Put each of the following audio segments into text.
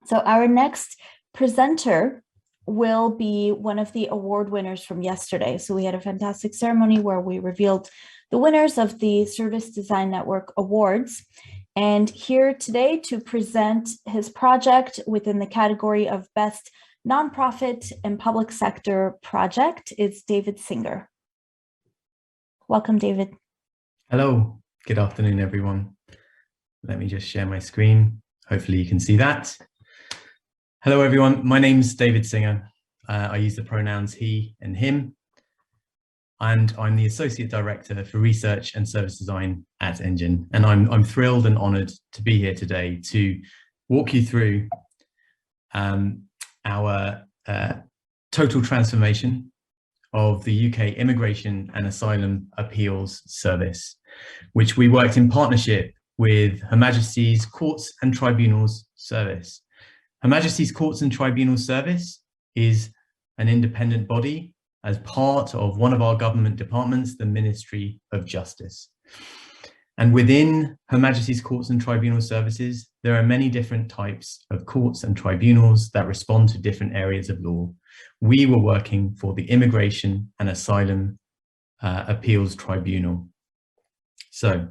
So our next presenter will be one of the award winners from yesterday. So we had a fantastic ceremony where we revealed the winners of the Service Design Network Awards. And here today to present his project within the category of Best Nonprofit and Public Sector Project is David Singer. Welcome, David. Hello, good afternoon, everyone. Let me just share my screen. Hopefully you can see that. Hello, everyone. My name's David Singer. I use the pronouns he and him, and I'm the Associate Director for Research and Service Design at Engine. And I'm thrilled and honored to be here today to walk you through our total transformation of the UK Immigration and Asylum Appeals Service, which we worked in partnership with Her Majesty's Courts and Tribunals Service. Her Majesty's Courts and Tribunals Service is an independent body as part of one of our government departments, the Ministry of Justice. And within Her Majesty's Courts and Tribunal Services, there are many different types of courts and tribunals that respond to different areas of law. We were working for the Immigration and Asylum Appeals Tribunal. So,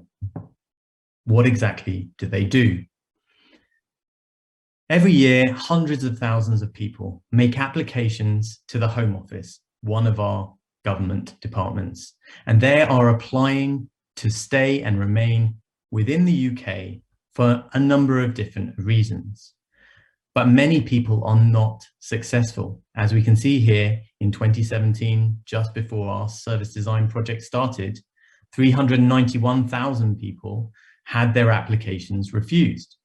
what exactly do they do? Every year, hundreds of thousands of people make applications to the Home Office, one of our government departments, and they are applying to stay and remain within the UK for a number of different reasons. But many people are not successful. As we can see here in 2017, just before our service design project started, 391,000 people had their applications refused.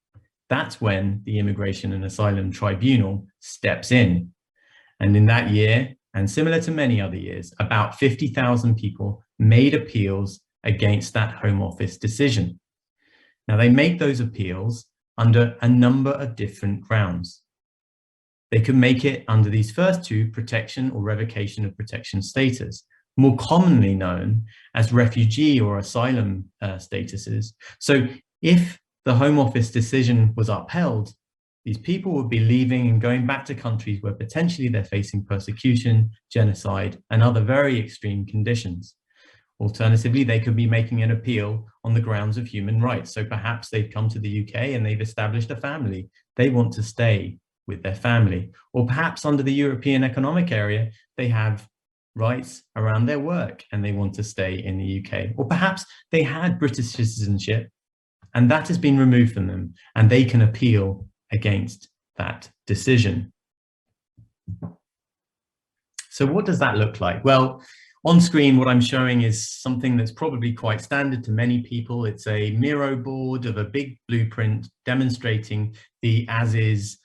That's when the Immigration and Asylum Tribunal steps in. And in that year, and similar to many other years, about 50,000 people made appeals against that Home Office decision. Now, they make those appeals under a number of different grounds. They could make it under these first two, protection or revocation of protection status, more commonly known as refugee or asylum statuses. So if the Home Office decision was upheld, these people would be leaving and going back to countries where potentially they're facing persecution, genocide, and other very extreme conditions. Alternatively, they could be making an appeal on the grounds of human rights. So perhaps they've come to the UK and they've established a family. They want to stay with their family. Or perhaps under the European Economic Area, they have rights around their work and they want to stay in the UK. Or perhaps they had British citizenship and that has been removed from them and they can appeal against that decision. So what does that look like? Well, on screen, what I'm showing is something that's probably quite standard to many people. It's a Miro board of a big blueprint demonstrating the as-is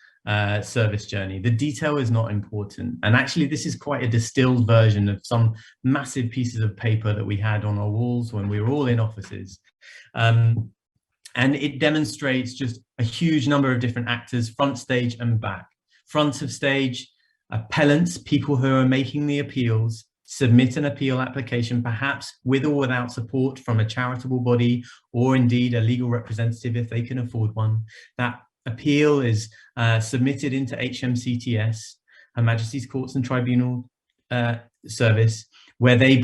service journey. The detail is not important. And actually, this is quite a distilled version of some massive pieces of paper that we had on our walls when we were all in offices. And it demonstrates just a huge number of different actors, front stage and back. Front of stage, appellants, people who are making the appeals, submit an appeal application, perhaps with or without support from a charitable body or indeed a legal representative if they can afford one. That appeal is submitted into HMCTS, Her Majesty's Courts and Tribunal Service, where they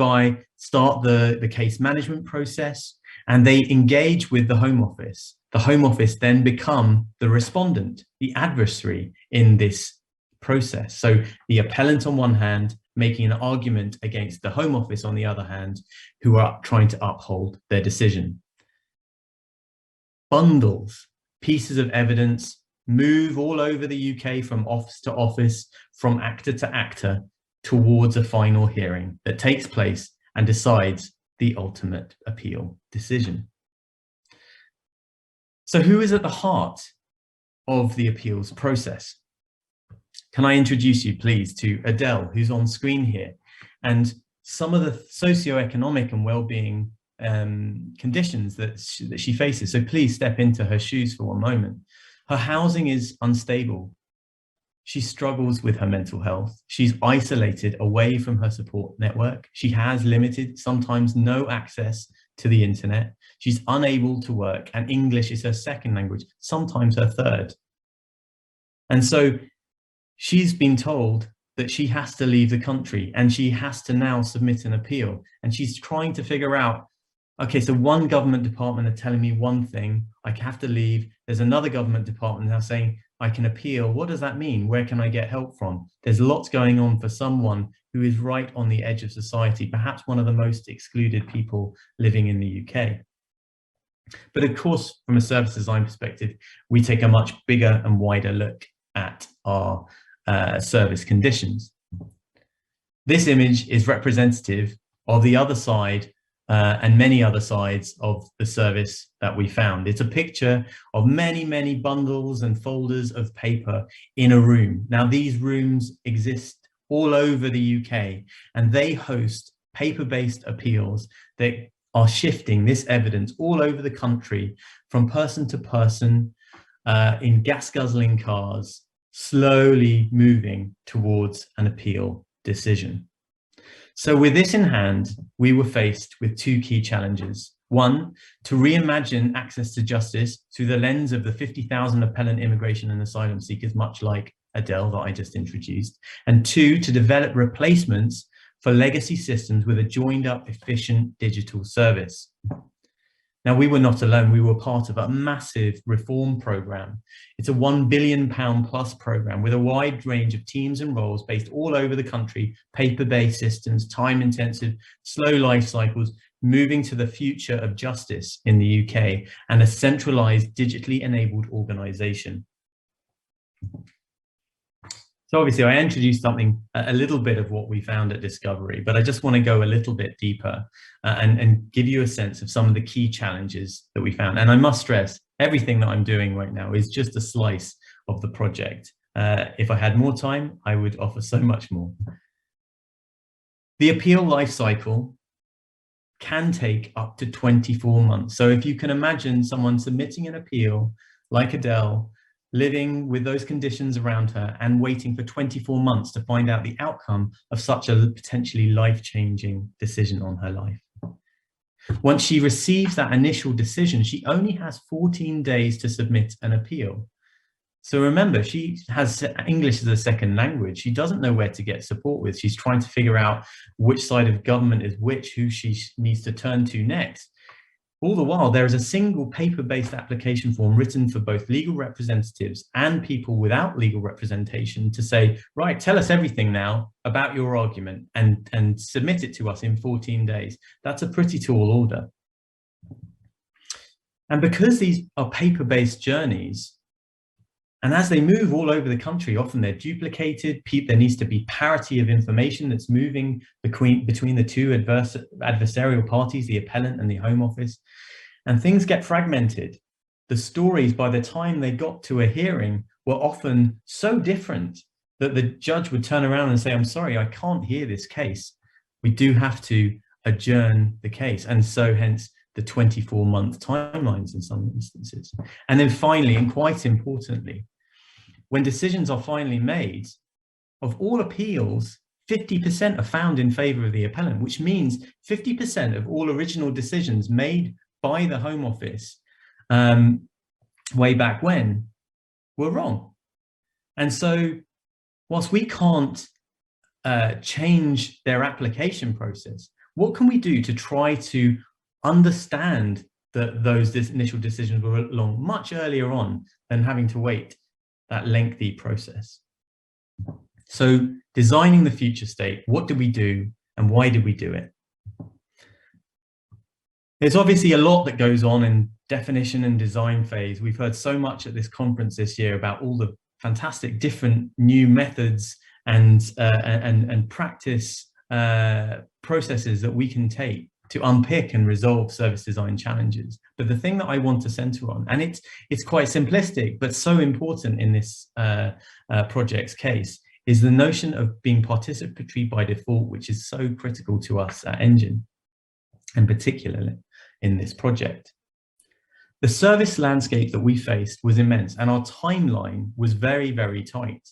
start the case management process and they engage with the Home Office. The Home Office then become the respondent, the adversary in this process. So the appellant on one hand, making an argument against the Home Office on the other hand, who are trying to uphold their decision. Bundles, pieces of evidence move all over the UK from office to office, from actor to actor, towards a final hearing that takes place and decides the ultimate appeal decision. So who is at the heart of the appeals process? Can I introduce you, please, to Adele, who's on screen here, and some of the socioeconomic and well-being conditions that she faces. So please step into her shoes for one moment. Her housing is unstable. She struggles with her mental health. She's isolated away from her support network. She has limited, sometimes no access to the internet. She's unable to work, and English is her second language, sometimes her third. And so she's been told that she has to leave the country and she has to now submit an appeal. And she's trying to figure out, okay, so one government department are telling me one thing, I have to leave. There's another government department now saying I can appeal. What does that mean? Where can I get help from? There's lots going on for someone who is right on the edge of society, perhaps one of the most excluded people living in the UK. But of course, from a service design perspective, we take a much bigger and wider look at our service conditions. This image is representative of the other side and many other sides of the service that we found. It's a picture of many, many bundles and folders of paper in a room. Now, these rooms exist all over the UK, and they host paper-based appeals that are shifting this evidence all over the country from person to person in gas-guzzling cars, slowly moving towards an appeal decision. So with this in hand, we were faced with two key challenges. One, to reimagine access to justice through the lens of the 50,000 appellant immigration and asylum seekers, much like Adele that I just introduced. And two, to develop replacements for legacy systems with a joined up, efficient digital service. Now, we were not alone. We were part of a massive reform program. It's a £1 billion plus program with a wide range of teams and roles based all over the country, paper-based systems, time-intensive, slow life cycles, moving to the future of justice in the UK, and a centralized, digitally enabled organization. So obviously I introduced something, a little bit of what we found at Discovery, but I just want to go a little bit deeper and give you a sense of some of the key challenges that we found. And I must stress, everything that I'm doing right now is just a slice of the project. If I had more time, I would offer so much more. The appeal life cycle can take up to 24 months. So if you can imagine someone submitting an appeal like Adele, living with those conditions around her and waiting for 24 months to find out the outcome of such a potentially life-changing decision on her life. Once she receives that initial decision, she only has 14 days to submit an appeal. So remember, she has English as a second language. She doesn't know where to get support with. She's trying to figure out which side of government is which, who she needs to turn to next. All the while, there is a single paper-based application form written for both legal representatives and people without legal representation to say, right, tell us everything now about your argument and submit it to us in 14 days. That's a pretty tall order. And because these are paper-based journeys, and as they move all over the country, often they're duplicated. There needs to be parity of information that's moving between the two adversarial parties, the appellant and the Home Office, and things get fragmented. The stories, by the time they got to a hearing, were often so different that the judge would turn around and say, I'm sorry, I can't hear this case. We do have to adjourn the case. And so hence the 24-month timelines in some instances. And then finally, and quite importantly, when decisions are finally made, of all appeals, 50% are found in favor of the appellant, which means 50% of all original decisions made by the Home Office way back when were wrong. And so whilst we can't change their application process, what can we do to try to understand that those initial decisions were wrong much earlier on than having to wait that lengthy process? So designing the future state, what did we do and why did we do it? There's obviously a lot that goes on in definition and design phase. We've heard so much at this conference this year about all the fantastic different new methods and practice processes that we can take to unpick and resolve service design challenges. But the thing that I want to center on, and it's quite simplistic, but so important in this project's case, is the notion of being participatory by default, which is so critical to us at Engine, and particularly in this project. The service landscape that we faced was immense, and our timeline was very, very tight.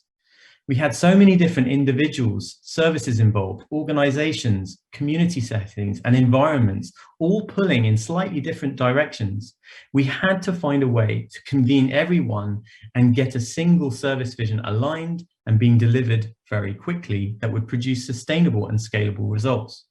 We had so many different individuals, services involved, organizations, community settings, and environments, all pulling in slightly different directions. We had to find a way to convene everyone and get a single service vision aligned and being delivered very quickly that would produce sustainable and scalable results.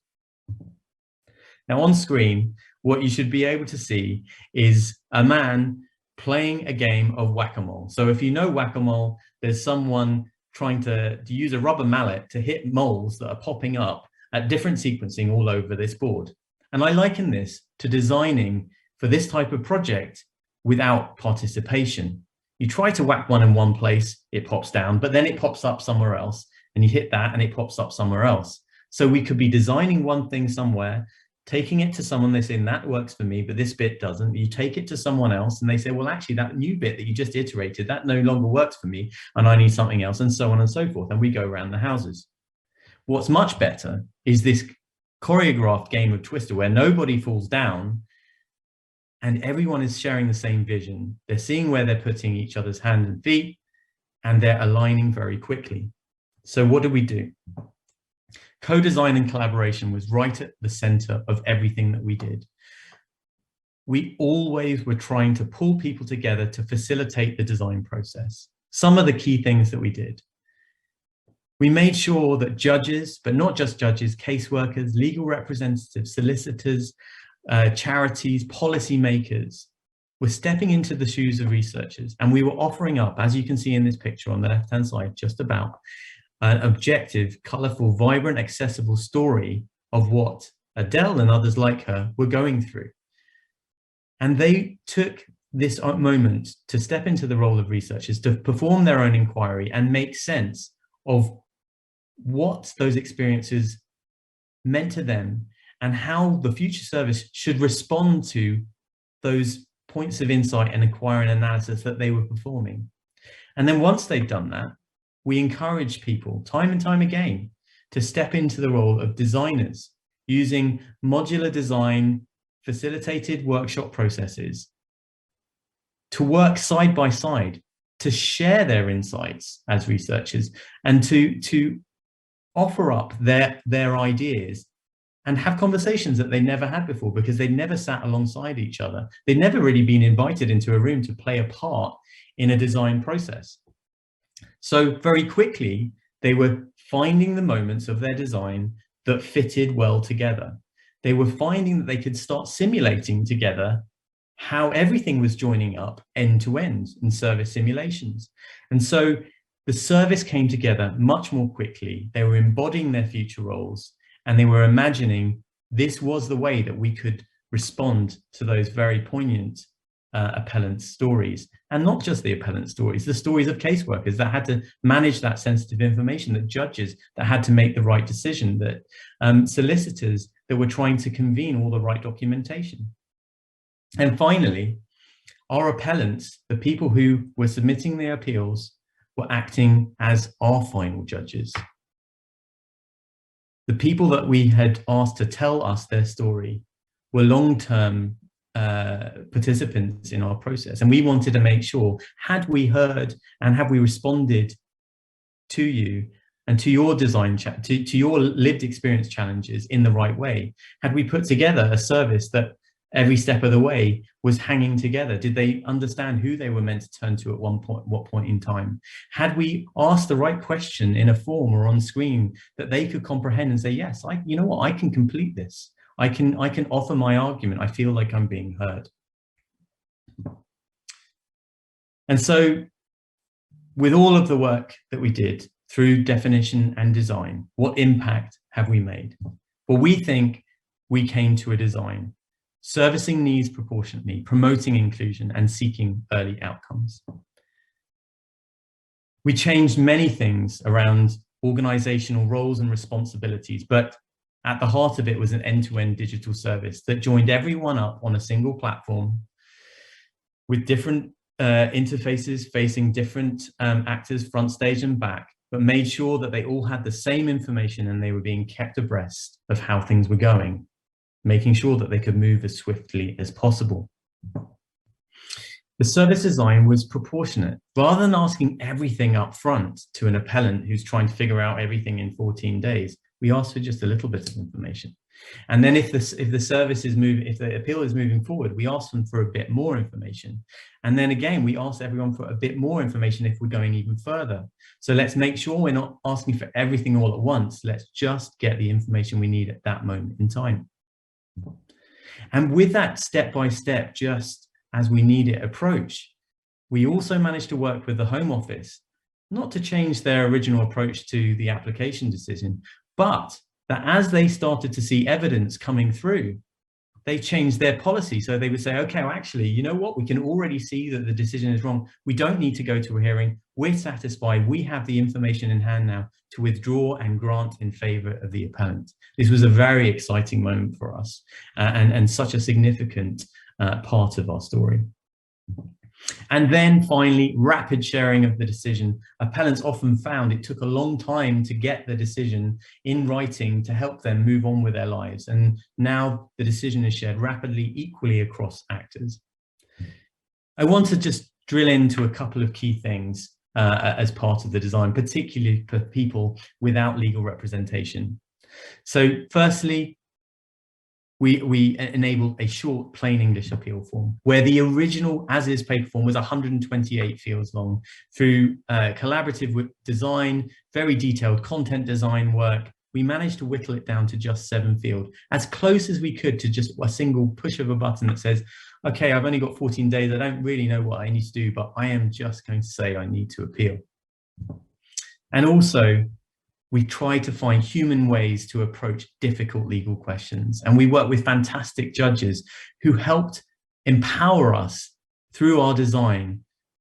Now on screen, what you should be able to see is a man playing a game of whack-a-mole. So if you know whack-a-mole, there's someone trying to use a rubber mallet to hit moles that are popping up at different sequencing all over this board. And I liken this to designing for this type of project without participation. You try to whack one in one place, it pops down, but then it pops up somewhere else, and you hit that and it pops up somewhere else. So we could be designing one thing somewhere, taking it to someone, they say, that works for me, but this bit doesn't. You take it to someone else and they say, well, actually that new bit that you just iterated, that no longer works for me and I need something else, and so on and so forth. And we go around the houses. What's much better is this choreographed game of Twister where nobody falls down and everyone is sharing the same vision. They're seeing where they're putting each other's hands and feet, and they're aligning very quickly. So what do? Co-design and collaboration was right at the center of everything that we did. We always were trying to pull people together to facilitate the design process. Some of the key things that we did. We made sure that judges, but not just judges, caseworkers, legal representatives, solicitors, charities, policymakers were stepping into the shoes of researchers. And we were offering up, as you can see in this picture on the left-hand side, just about an objective, colorful, vibrant, accessible story of what Adele and others like her were going through. And they took this moment to step into the role of researchers, to perform their own inquiry and make sense of what those experiences meant to them and how the future service should respond to those points of insight and inquiry and analysis that they were performing. And then once they'd done that, we encourage people time and time again to step into the role of designers using modular design, facilitated workshop processes to work side by side, to share their insights as researchers and to offer up their ideas and have conversations that they never had before because they'd never sat alongside each other. They'd never really been invited into a room to play a part in a design process. So very quickly, they were finding the moments of their design that fitted well together. They were finding that they could start simulating together how everything was joining up end to end in service simulations. And so the service came together much more quickly. They were embodying their future roles and they were imagining this was the way that we could respond to those very poignant appellant stories, and not just the appellant stories, the stories of caseworkers that had to manage that sensitive information, that judges that had to make the right decision, that solicitors that were trying to convene all the right documentation. And finally, our appellants, the people who were submitting their appeals, were acting as our final judges. The people that we had asked to tell us their story were long-term participants in our process, and we wanted to make sure, had we heard and have we responded to you and to your design to your lived experience challenges in the right way, had we put together a service that every step of the way was hanging together? Did they understand who they were meant to turn to at what point in time? Had we asked the right question in a form or on screen that they could comprehend and say, yes, you know what, I can complete this. I can offer my argument. I feel like I'm being heard. And so with all of the work that we did through definition and design, what impact have we made? Well, we think we came to a design servicing needs proportionately, promoting inclusion and seeking early outcomes. We changed many things around organizational roles and responsibilities, but at the heart of it was an end-to-end digital service that joined everyone up on a single platform with different interfaces facing different actors front stage and back, but made sure that they all had the same information and they were being kept abreast of how things were going, making sure that they could move as swiftly as possible. The service design was proportionate. Rather than asking everything up front to an appellant who's trying to figure out everything in 14 days, we asked for just a little bit of information. And then if the appeal is moving forward, we ask them for a bit more information. And then again, we ask everyone for a bit more information if we're going even further. So let's make sure we're not asking for everything all at once. Let's just get the information we need at that moment in time. And with that step-by-step, just as we need it approach, we also managed to work with the Home Office, not to change their original approach to the application decision, but that as they started to see evidence coming through, they changed their policy. So they would say, okay, well, actually, you know what? We can already see that the decision is wrong. We don't need to go to a hearing. We're satisfied. We have the information in hand now to withdraw and grant in favor of the appellant. This was a very exciting moment for us and such a significant part of our story. And then finally, rapid sharing of the decision. Appellants often found it took a long time to get the decision in writing to help them move on with their lives. And now the decision is shared rapidly, equally across actors. I want to just drill into a couple of key things as part of the design, particularly for people without legal representation. So firstly, we enabled a short plain English appeal form where the original as-is paper form was 128 fields long. Through collaborative design, very detailed content design work, we managed to whittle it down to just 7 fields, as close as we could to just a single push of a button that says, okay, I've only got 14 days. I don't really know what I need to do, but I am just going to say I need to appeal. And also, we try to find human ways to approach difficult legal questions. And we work with fantastic judges who helped empower us through our design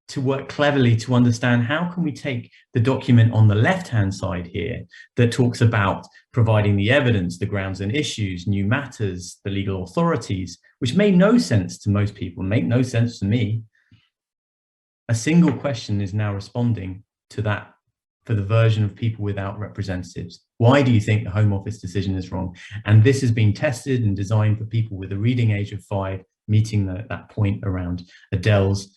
to work cleverly to understand how can we take the document on the left-hand side here that talks about providing the evidence, the grounds and issues, new matters, the legal authorities, which made no sense to most people, make no sense to me. A single question is now responding to that for the version of people without representatives. Why do you think the Home Office decision is wrong? And this has been tested and designed for people with a reading age of 5, meeting that point around Adele's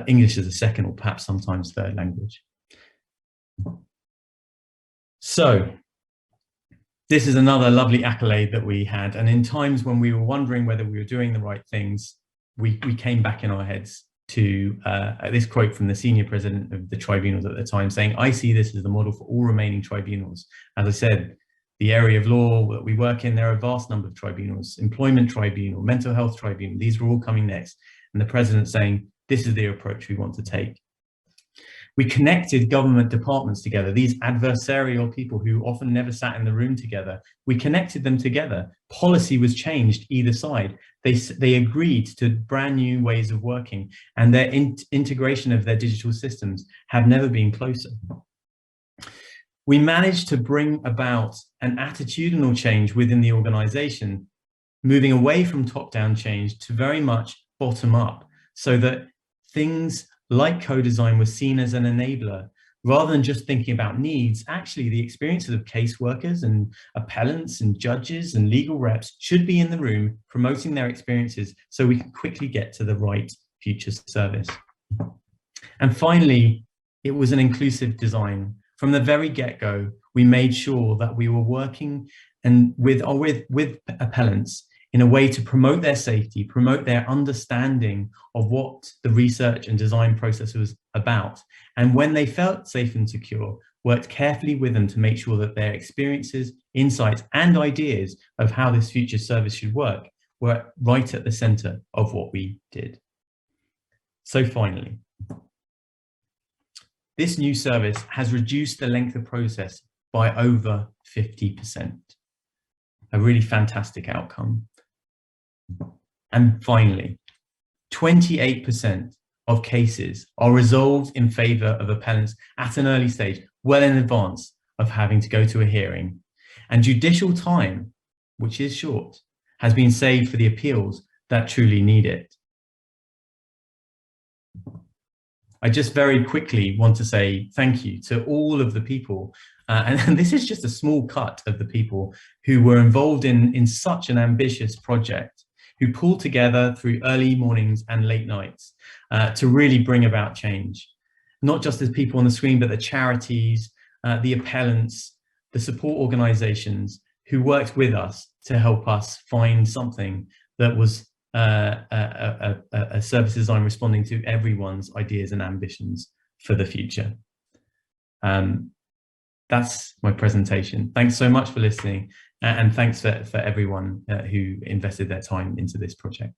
English as a second or perhaps sometimes third language. So this is another lovely accolade that we had. And in times when we were wondering whether we were doing the right things, we came back in our heads to this quote from the senior president of the tribunals at the time saying, I see this as the model for all remaining tribunals. As I said, the area of law that we work in, there are a vast number of tribunals, employment tribunal, mental health tribunal, these are all coming next. And the president saying, this is the approach we want to take. We connected government departments together, these adversarial people who often never sat in the room together. We connected them together. Policy was changed either side. They agreed to brand new ways of working, and their integration of their digital systems have never been closer. We managed to bring about an attitudinal change within the organization, moving away from top-down change to very much bottom-up, so that things like co-design was seen as an enabler. Rather than just thinking about needs, actually the experiences of caseworkers and appellants and judges and legal reps should be in the room promoting their experiences so we can quickly get to the right future service. And finally, it was an inclusive design. From the very get-go, we made sure that we were working with appellants in a way to promote their safety, promote their understanding of what the research and design process was about. And when they felt safe and secure, worked carefully with them to make sure that their experiences, insights, and ideas of how this future service should work were right at the center of what we did. So finally, this new service has reduced the length of process by over 50%. A really fantastic outcome. And finally, 28% of cases are resolved in favor of appellants at an early stage, well in advance of having to go to a hearing. And judicial time, which is short, has been saved for the appeals that truly need it. I just very quickly want to say thank you to all of the people, and this is just a small cut of the people who were involved in such an ambitious project. who pull together through early mornings and late nights to really bring about change. Not just as people on the screen, but the charities, the appellants, the support organizations who worked with us to help us find something that was a service design responding to everyone's ideas and ambitions for the future. That's my presentation. Thanks so much for listening, and thanks for everyone who invested their time into this project.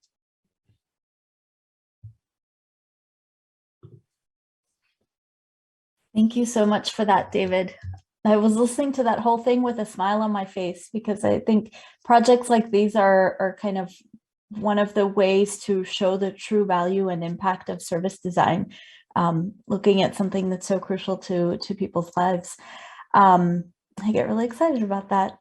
Thank you so much for that, David. I was listening to that whole thing with a smile on my face, because I think projects like these are kind of one of the ways to show the true value and impact of service design, looking at something that's so crucial to people's lives. I get really excited about that.